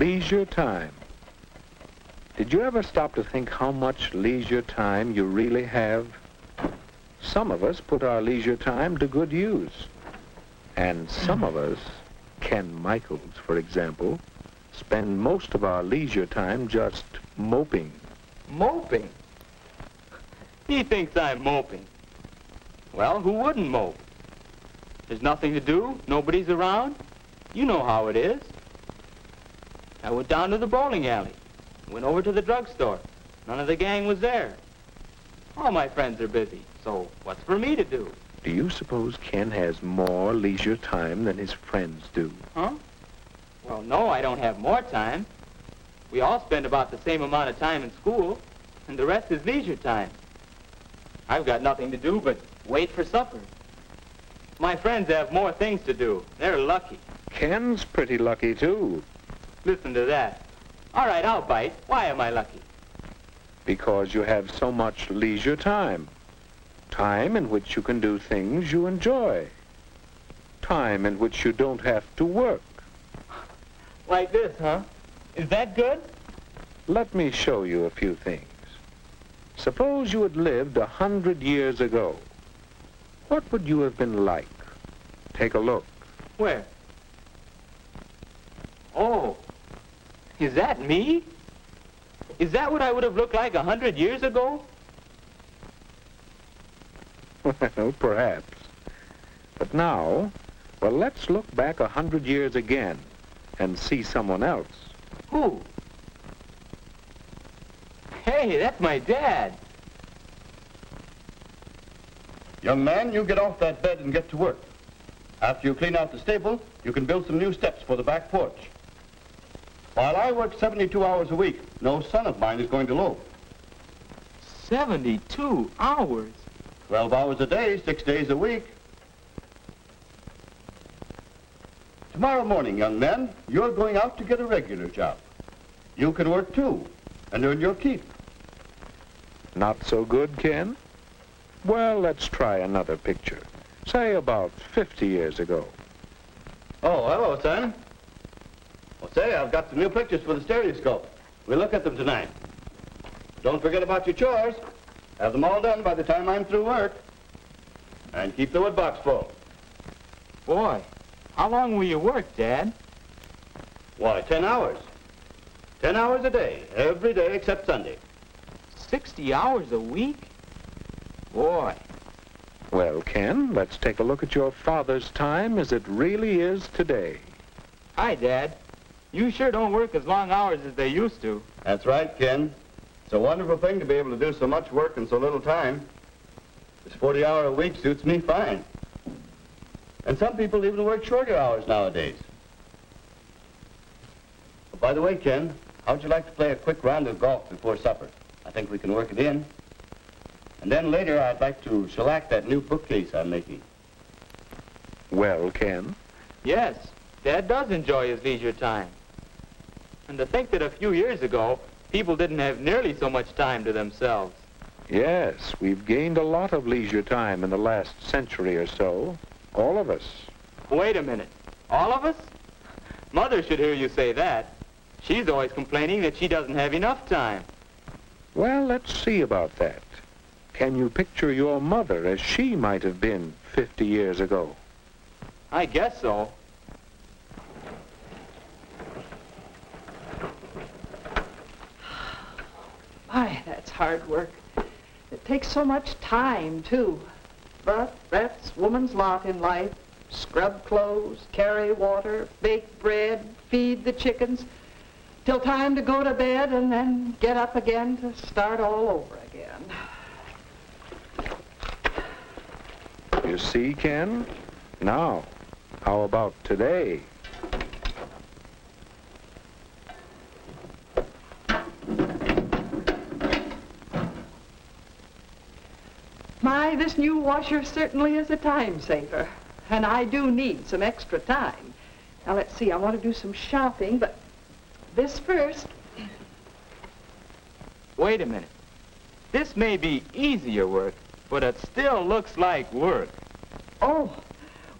Leisure time. Did you ever stop to think how much leisure time you really have? Some of us put our leisure time to good use. And some of us, Ken Michaels, for example, spend most of our leisure time just moping. Moping? He thinks I'm moping. Well, who wouldn't mope? There's nothing to do, nobody's around. You know how it is. I went down to the bowling alley, went over to the drugstore. None of the gang was there. All my friends are busy, so what's for me to do? Do you suppose Ken has more leisure time than his friends do? Huh? Well, no, I don't have more time. We all spend about the same amount of time in school, and the rest is leisure time. I've got nothing to do but wait for supper. My friends have more things to do. They're lucky. Ken's pretty lucky, too. Listen to that. All right, I'll bite. Why am I lucky? Because you have so much leisure time. Time in which you can do things you enjoy. Time in which you don't have to work. Like this, huh? Is that good? Let me show you a few things. Suppose you had lived 100 years ago. What would you have been like? Take a look. Where? Oh, is that me? Is that what I would have looked like 100 years ago? Well, perhaps. But now, well, let's look back 100 years again and see someone else. Who? Hey, that's my dad. Young man, you get off that bed and get to work. After you clean out the stable, you can build some new steps for the back porch. While I work 72 hours a week, no son of mine is going to loaf. 72 hours? 12 hours a day, 6 days a week. Tomorrow morning, young man, you're going out to get a regular job. You can work too, and earn your keep. Not so good, Ken? Well, let's try another picture. Say about 50 years ago. Oh, hello, son. Well, say, I've got some new pictures for the stereoscope. We'll look at them tonight. Don't forget about your chores. Have them all done by the time I'm through work. And keep the wood box full. Boy, how long will you work, Dad? Why, 10 hours. 10 hours a day, every day except Sunday. 60 hours a week? Boy. Well, Ken, let's take a look at your father's time as it really is today. Hi, Dad. You sure don't work as long hours as they used to. That's right, Ken. It's a wonderful thing to be able to do so much work in so little time. This 40-hour a week suits me fine. And some people even work shorter hours nowadays. But by the way, Ken, how'd you like to play a quick round of golf before supper? I think we can work it in. And then later, I'd like to shellac that new bookcase I'm making. Well, Ken? Yes, Dad does enjoy his leisure time. And to think that a few years ago, people didn't have nearly so much time to themselves. Yes, we've gained a lot of leisure time in the last century or so. All of us. Wait a minute. All of us? Mother should hear you say that. She's always complaining that she doesn't have enough time. Well, let's see about that. Can you picture your mother as she might have been 50 years ago? I guess so. My, that's hard work. It takes so much time, too. But that's woman's lot in life. Scrub clothes, carry water, bake bread, feed the chickens, till time to go to bed and then get up again to start all over again. You see, Ken? Now, how about today? My, this new washer certainly is a time saver. And I do need some extra time. Now, let's see, I want to do some shopping, but this first. Wait a minute. This may be easier work, but it still looks like work. Oh,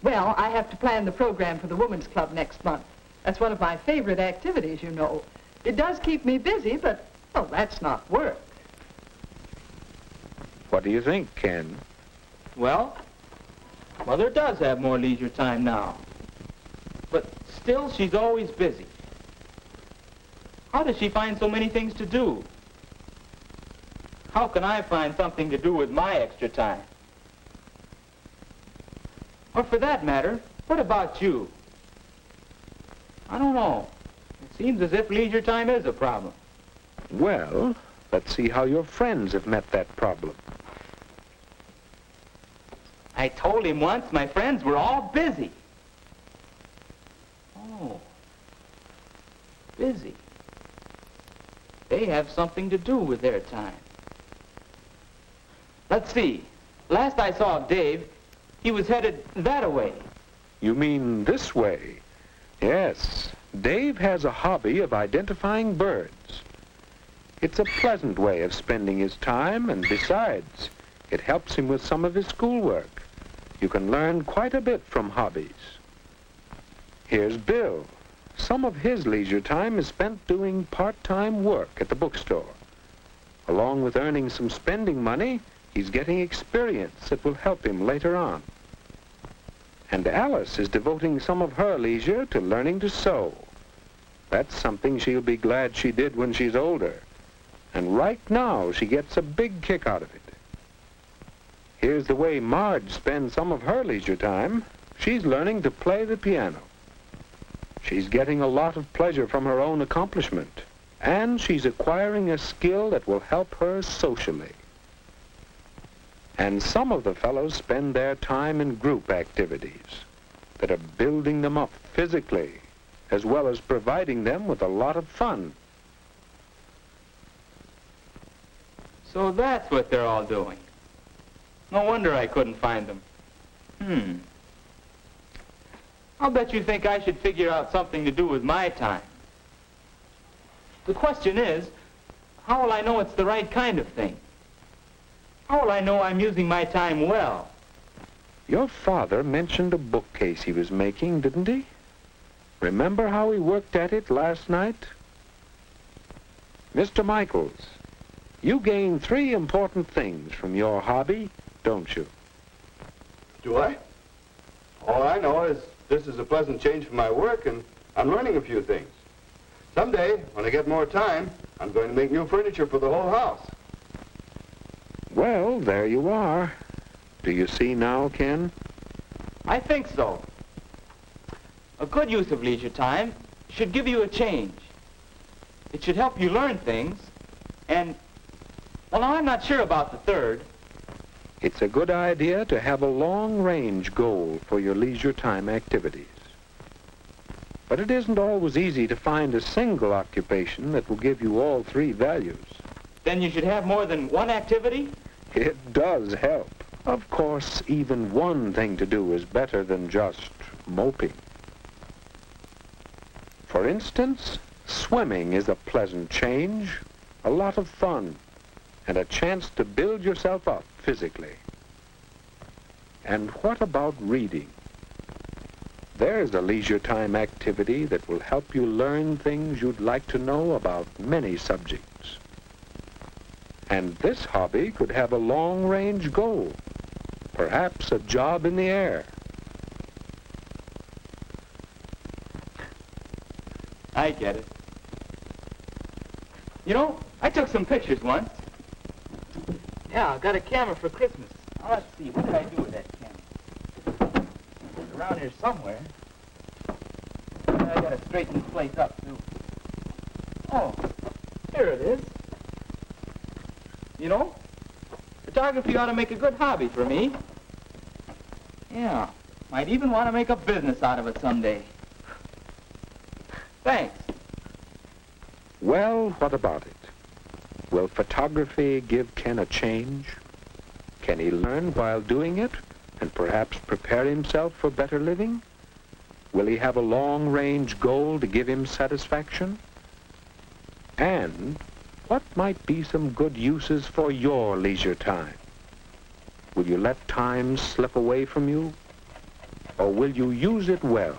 well, I have to plan the program for the Women's Club next month. That's one of my favorite activities, you know. It does keep me busy, but, well, that's not work. What do you think, Ken? Well, Mother does have more leisure time now. But still, she's always busy. How does she find so many things to do? How can I find something to do with my extra time? Or for that matter, what about you? I don't know. It seems as if leisure time is a problem. Well, let's see how your friends have met that problem. I told him once my friends were all busy. Oh, busy. They have something to do with their time. Let's see. Last I saw of Dave, he was headed that-a-way. You mean this way? Yes. Dave has a hobby of identifying birds. It's a pleasant way of spending his time, and besides, it helps him with some of his schoolwork. You can learn quite a bit from hobbies. Here's Bill. Some of his leisure time is spent doing part-time work at the bookstore. Along with earning some spending money, he's getting experience that will help him later on. And Alice is devoting some of her leisure to learning to sew. That's something she'll be glad she did when she's older. And right now, she gets a big kick out of it. Here's the way Marge spends some of her leisure time. She's learning to play the piano. She's getting a lot of pleasure from her own accomplishment, and she's acquiring a skill that will help her socially. And some of the fellows spend their time in group activities that are building them up physically, as well as providing them with a lot of fun. So that's what they're all doing. No wonder I couldn't find them. I'll bet you think I should figure out something to do with my time. The question is, how will I know it's the right kind of thing? How will I know I'm using my time well? Your father mentioned a bookcase he was making, didn't he? Remember how he worked at it last night? Mr. Michaels, you gain 3 important things from your hobby, don't you? Do I? All I know is this is a pleasant change from my work, and I'm learning a few things. Someday, when I get more time, I'm going to make new furniture for the whole house. Well, there you are. Do you see now, Ken? I think so. A good use of leisure time should give you a change. It should help you learn things, and, well, now I'm not sure about the third. It's a good idea to have a long-range goal for your leisure time activities. But it isn't always easy to find a single occupation that will give you all 3 values. Then you should have more than one activity? It does help. Of course, even one thing to do is better than just moping. For instance, swimming is a pleasant change, a lot of fun, and a chance to build yourself up physically. And what about reading? There's a leisure time activity that will help you learn things you'd like to know about many subjects. And this hobby could have a long-range goal, perhaps a job in the air. I get it. You know, I took some pictures once. Yeah, I got a camera for Christmas. Now, let's see, what did I do with that camera? It's around here somewhere. And I gotta straighten this place up, too. Oh, here it is. You know, photography ought to make a good hobby for me. Yeah, might even want to make a business out of it someday. Thanks. Well, what about it? Will photography give Ken a change? Can he learn while doing it and perhaps prepare himself for better living? Will he have a long-range goal to give him satisfaction? And what might be some good uses for your leisure time? Will you let time slip away from you? Or will you use it well?